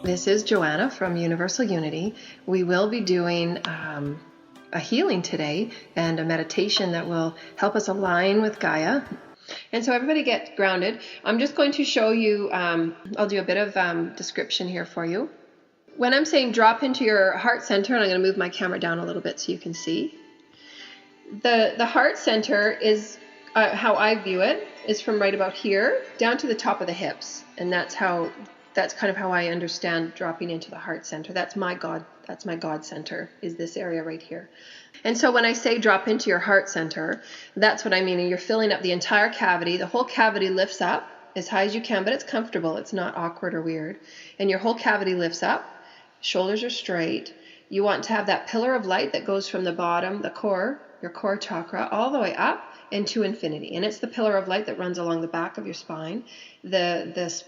This is Joanna from Universal Unity. We will be doing a healing today and a meditation that will help us align with Gaia. And so everybody get grounded. I'm just going to show you, I'll do a bit of description here for you. When I'm saying drop into your heart center, and I'm going to move my camera down a little bit so you can see. The heart center is, how I view it, is from right about here down to the top of the hips. And that's kind of how I understand dropping into the heart center. That's my God center, is this area right here. And so when I say drop into your heart center, that's what I mean. And you're filling up the entire cavity. The whole cavity lifts up as high as you can, but it's comfortable. It's not awkward or weird. And your whole cavity lifts up. Shoulders are straight. You want to have that pillar of light that goes from the bottom, the core, your core chakra, all the way up into infinity. And it's the pillar of light that runs along the back of your spine. This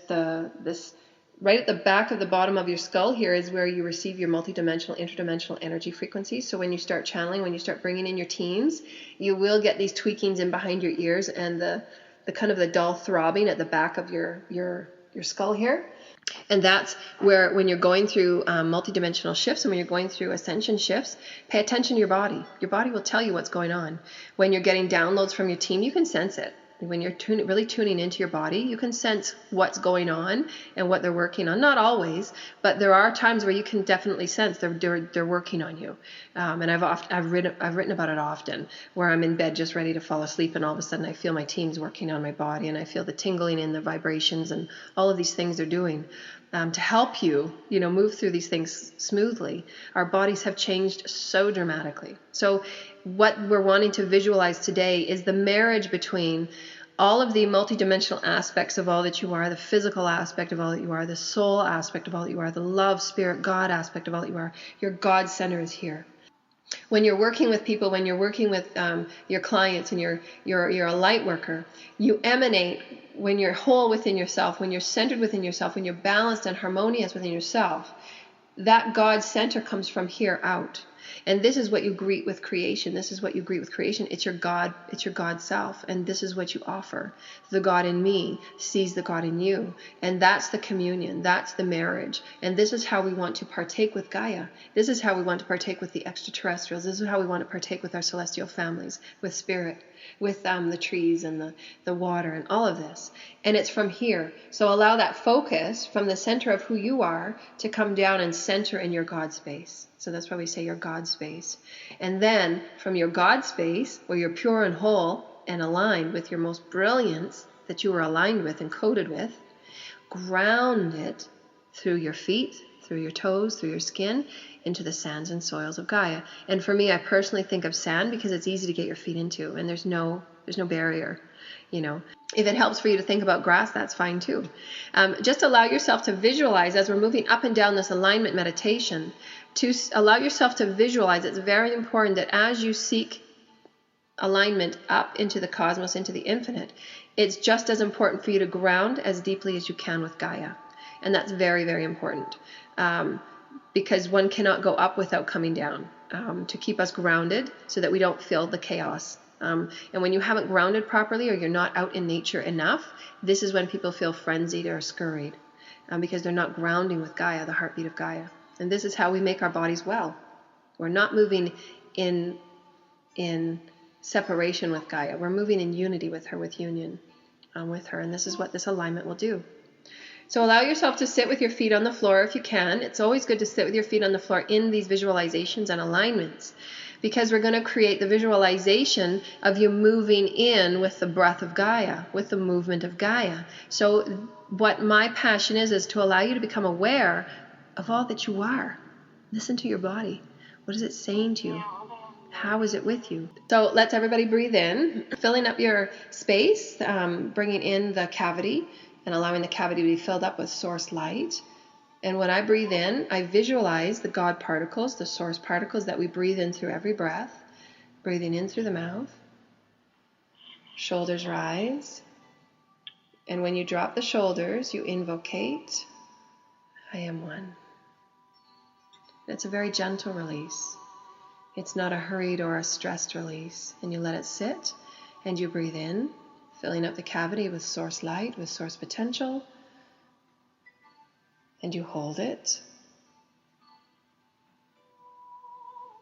right at the back of the bottom of your skull here is where you receive your multidimensional, interdimensional energy frequencies. So when you start channeling, when you start bringing in your teams, you will get these tweakings in behind your ears and the kind of the dull throbbing at the back of your skull here. And that's where, when you're going through multidimensional shifts and when you're going through ascension shifts, pay attention to your body. Your body will tell you what's going on. When you're getting downloads from your team, you can sense it. When you're really tuning into your body, you can sense what's going on and what they're working on. Not always, but there are times where you can definitely sense they're working on you. And I've written about it often, where I'm in bed just ready to fall asleep, and all of a sudden I feel my teams working on my body, and I feel the tingling and the vibrations and all of these things they're doing. To help you, move through these things smoothly. Our bodies have changed so dramatically. So what we're wanting to visualize today is the marriage between all of the multidimensional aspects of all that you are, the physical aspect of all that you are, the soul aspect of all that you are, the love, spirit, God aspect of all that you are. Your God center is here. When you're working with people, when you're working with your clients, and you're a light worker, you emanate. When you're whole within yourself, when you're centered within yourself, when you're balanced and harmonious within yourself, that God center comes from here out. And this is what you greet with creation. This is what you greet with creation. It's your God self. And this is what you offer. The God in me sees the God in you. And that's the communion. That's the marriage. And this is how we want to partake with Gaia. This is how we want to partake with the extraterrestrials. This is how we want to partake with our celestial families, with spirit, with the trees and the water and all of this. And it's from here. So allow that focus from the center of who you are to come down and center in your God space. So that's why we say your God space. And then from your God space, where you're pure and whole and aligned with your most brilliance that you were aligned with and coded with, ground it through your feet, through your toes, through your skin, into the sands and soils of Gaia. And for me, I personally think of sand because it's easy to get your feet into, and there's no barrier. If it helps for you to think about grass, that's fine too. Just allow yourself to visualize, as we're moving up and down this alignment meditation, to allow yourself to visualize. It's very important that as you seek alignment up into the cosmos, into the infinite, it's just as important for you to ground as deeply as you can with Gaia. And that's very, very important. Because one cannot go up without coming down, to keep us grounded so that we don't feel the chaos. And when you haven't grounded properly, or you're not out in nature enough, this is when people feel frenzied or scurried, because they're not grounding with Gaia, the heartbeat of Gaia. And this is how we make our bodies well. We're not moving in separation with Gaia. We're moving in unity with her, with union with her. And this is what this alignment will do. So allow yourself to sit with your feet on the floor if you can. It's always good to sit with your feet on the floor in these visualizations and alignments, because we're going to create the visualization of you moving in with the breath of Gaia, with the movement of Gaia. So what my passion is to allow you to become aware of all that you are. Listen to your body. What is it saying to you? How is it with you? So let's everybody breathe in, filling up your space, bringing in the cavity, and allowing the cavity to be filled up with source light. And when I breathe in, I visualize the God particles, the source particles that we breathe in through every breath. Breathing in through the mouth. Shoulders rise. And when you drop the shoulders, you invocate, I am one. It's a very gentle release. It's not a hurried or a stressed release. And you let it sit, and you breathe in, filling up the cavity with source light, with source potential. and you hold it.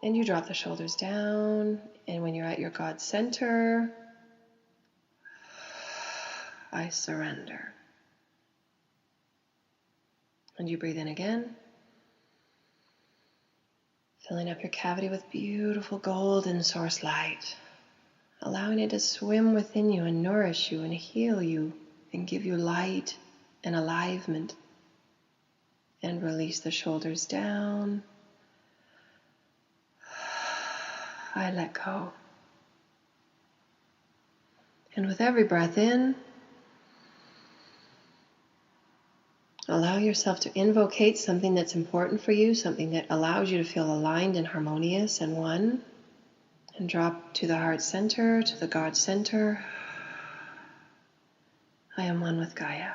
And you drop the shoulders down, and when you're at your God center, I surrender. And you breathe in again, filling up your cavity with beautiful golden source light, allowing it to swim within you and nourish you and heal you and give you light and alivement. And release the shoulders down. I let go. And with every breath in, allow yourself to invocate something that's important for you, something that allows you to feel aligned and harmonious and one. And drop to the heart center, to the God center. I am one with Gaia.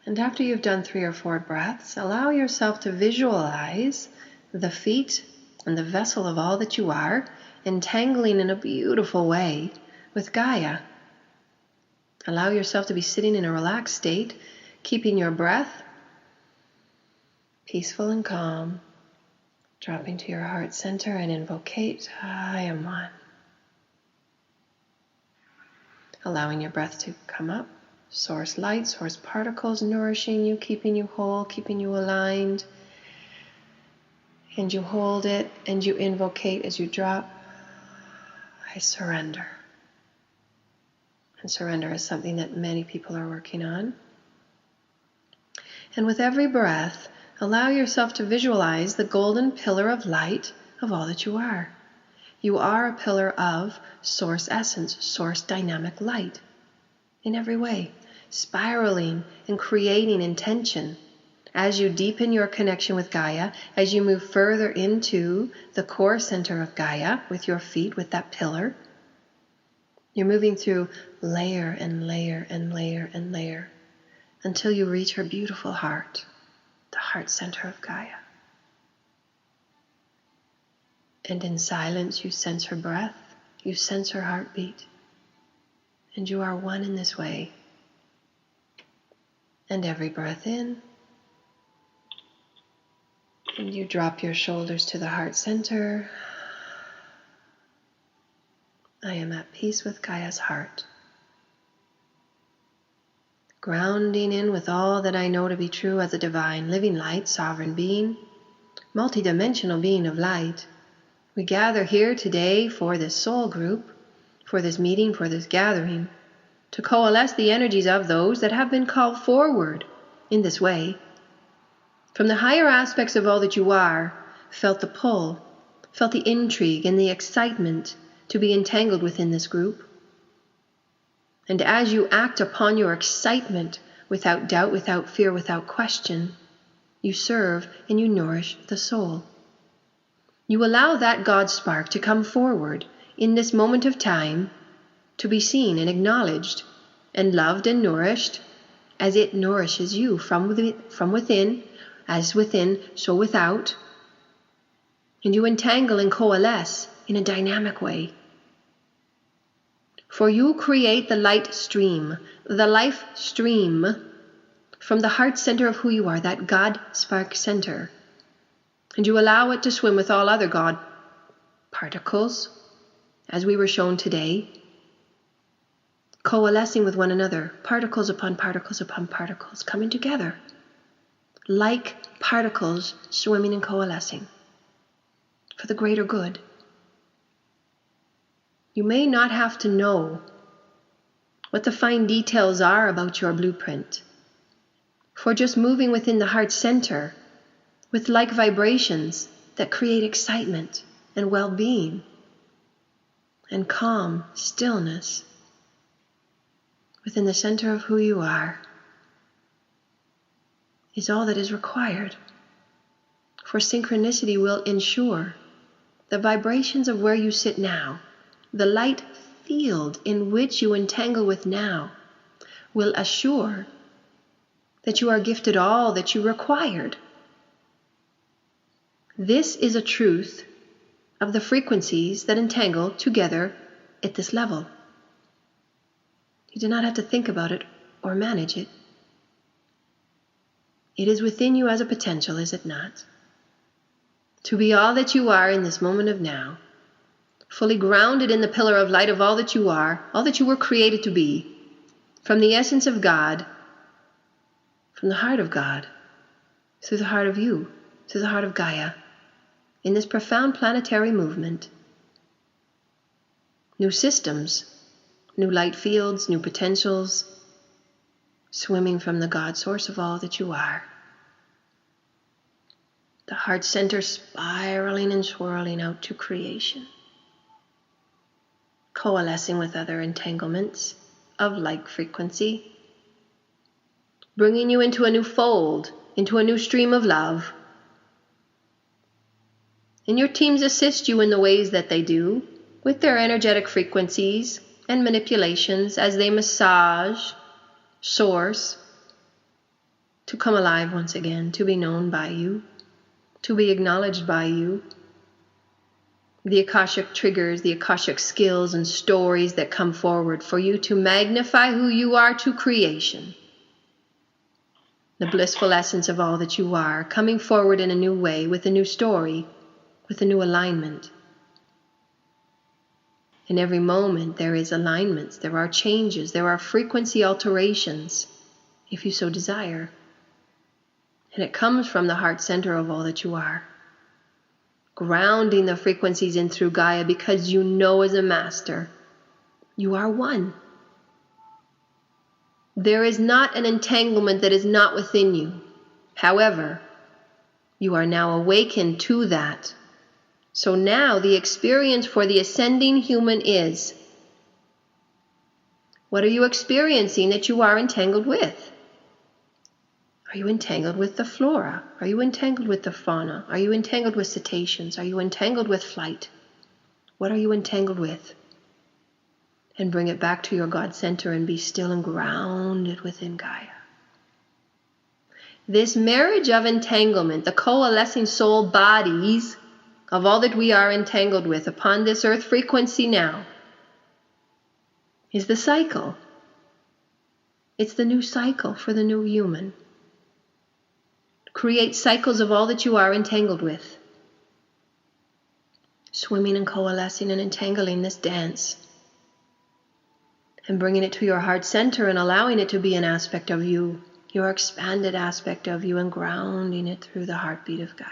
And after you've done 3 or 4 breaths, allow yourself to visualize the feet and the vessel of all that you are, entangling in a beautiful way with Gaia. Allow yourself to be sitting in a relaxed state, keeping your breath peaceful and calm, dropping to your heart center and invocate, I am one. Allowing your breath to come up, source light, source particles, nourishing you, keeping you whole, keeping you aligned. And you hold it and you invocate as you drop, I surrender. And surrender is something that many people are working on. And with every breath, allow yourself to visualize the golden pillar of light of all that you are. You are a pillar of source essence, source dynamic light in every way, spiraling and creating intention. As you deepen your connection with Gaia, as you move further into the core center of Gaia with your feet, with that pillar, you're moving through layer and layer and layer and layer until you reach her beautiful heart, the heart center of Gaia. And in silence, you sense her breath, you sense her heartbeat, and you are one in this way. And every breath in, and you drop your shoulders to the heart center. I am at peace with Gaia's heart. Grounding in with all that I know to be true as a divine, living light, sovereign being, multidimensional being of light. We gather here today for this soul group, for this meeting, for this gathering, to coalesce the energies of those that have been called forward in this way. From the higher aspects of all that you are, felt the pull, felt the intrigue and the excitement to be entangled within this group. And as you act upon your excitement, without doubt, without fear, without question, you serve and you nourish the soul. You allow that God spark to come forward in this moment of time, to be seen and acknowledged and loved and nourished as it nourishes you from within, as within, so without. And you entangle and coalesce in a dynamic way. For you create the light stream, the life stream from the heart center of who you are, that God spark center. And you allow it to swim with all other God particles, as we were shown today, coalescing with one another, particles upon particles upon particles, coming together, like particles swimming and coalescing for the greater good. You may not have to know what the fine details are about your blueprint, for just moving within the heart center with like vibrations that create excitement and well-being and calm stillness within the center of who you are is all that is required. For synchronicity will ensure the vibrations of where you sit now, the light field in which you entangle with now, will assure that you are gifted all that you required. This is a truth of the frequencies that entangle together at this level. You do not have to think about it or manage it. It is within you as a potential, is it not? To be all that you are in this moment of now, fully grounded in the pillar of light of all that you are, all that you were created to be, from the essence of God, from the heart of God, through the heart of you, through the heart of Gaia, in this profound planetary movement. New systems, new light fields, new potentials, swimming from the God source of all that you are. The heart center spiraling and swirling out to creation, coalescing with other entanglements of like frequency, bringing you into a new fold, into a new stream of love. And your teams assist you in the ways that they do, with their energetic frequencies and manipulations as they massage source to come alive once again, to be known by you, to be acknowledged by you. The Akashic triggers, the Akashic skills and stories that come forward for you to magnify who you are to creation. The blissful essence of all that you are, coming forward in a new way, with a new story, with a new alignment. In every moment there is alignments, there are changes, there are frequency alterations, if you so desire. And it comes from the heart center of all that you are. Grounding the frequencies in through Gaia, because you know as a master, you are one. There is not an entanglement that is not within you. However, you are now awakened to that. So now the experience for the ascending human is, what are you experiencing that you are entangled with? Are you entangled with the flora? Are you entangled with the fauna? Are you entangled with cetaceans? Are you entangled with flight? What are you entangled with? And bring it back to your God center and be still and grounded within Gaia. This marriage of entanglement, the coalescing soul bodies of all that we are entangled with upon this earth frequency now, is the cycle. It's the new cycle for the new human. Create cycles of all that you are entangled with. Swimming and coalescing and entangling this dance. And bringing it to your heart center and allowing it to be an aspect of you, your expanded aspect of you, and grounding it through the heartbeat of Gaia.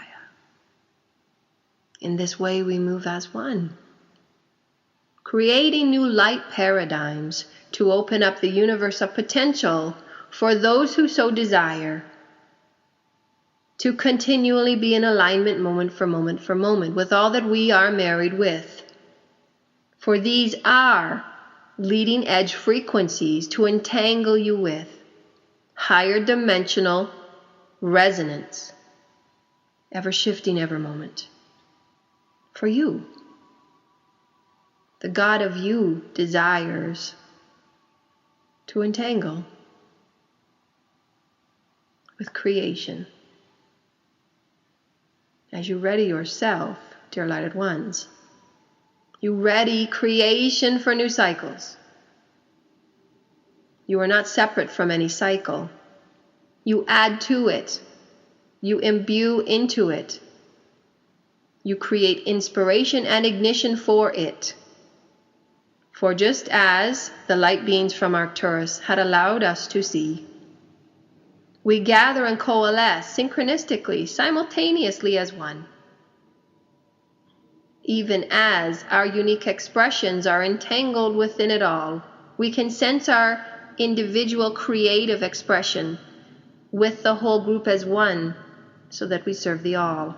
In this way we move as one, creating new light paradigms to open up the universe of potential for those who so desire, to continually be in alignment moment for moment for moment with all that we are married with. For these are leading edge frequencies to entangle you with higher dimensional resonance, ever shifting every moment. For you, the God of you desires to entangle with creation. As you ready yourself, dear lighted ones, you ready creation for new cycles. You are not separate from any cycle. You add to it. You imbue into it. You create inspiration and ignition for it. For just as the light beings from Arcturus had allowed us to see, we gather and coalesce synchronistically, simultaneously as one. Even as our unique expressions are entangled within it all, we can sense our individual creative expression with the whole group as one, so that we serve the all.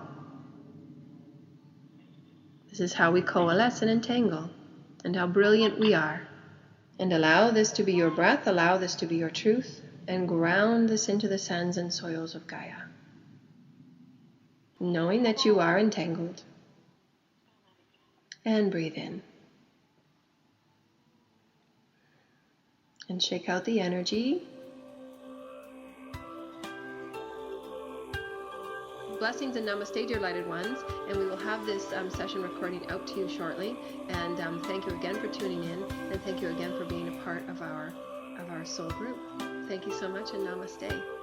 This is how we coalesce and entangle, and how brilliant we are. And allow this to be your breath, allow this to be your truth, and ground this into the sands and soils of Gaia. Knowing that you are entangled. And breathe in. And shake out the energy. Blessings and namaste, dear lighted ones, and we will have this session recording out to you shortly. And thank you again for tuning in, and thank you again for being a part of our soul group. Thank you so much, and namaste.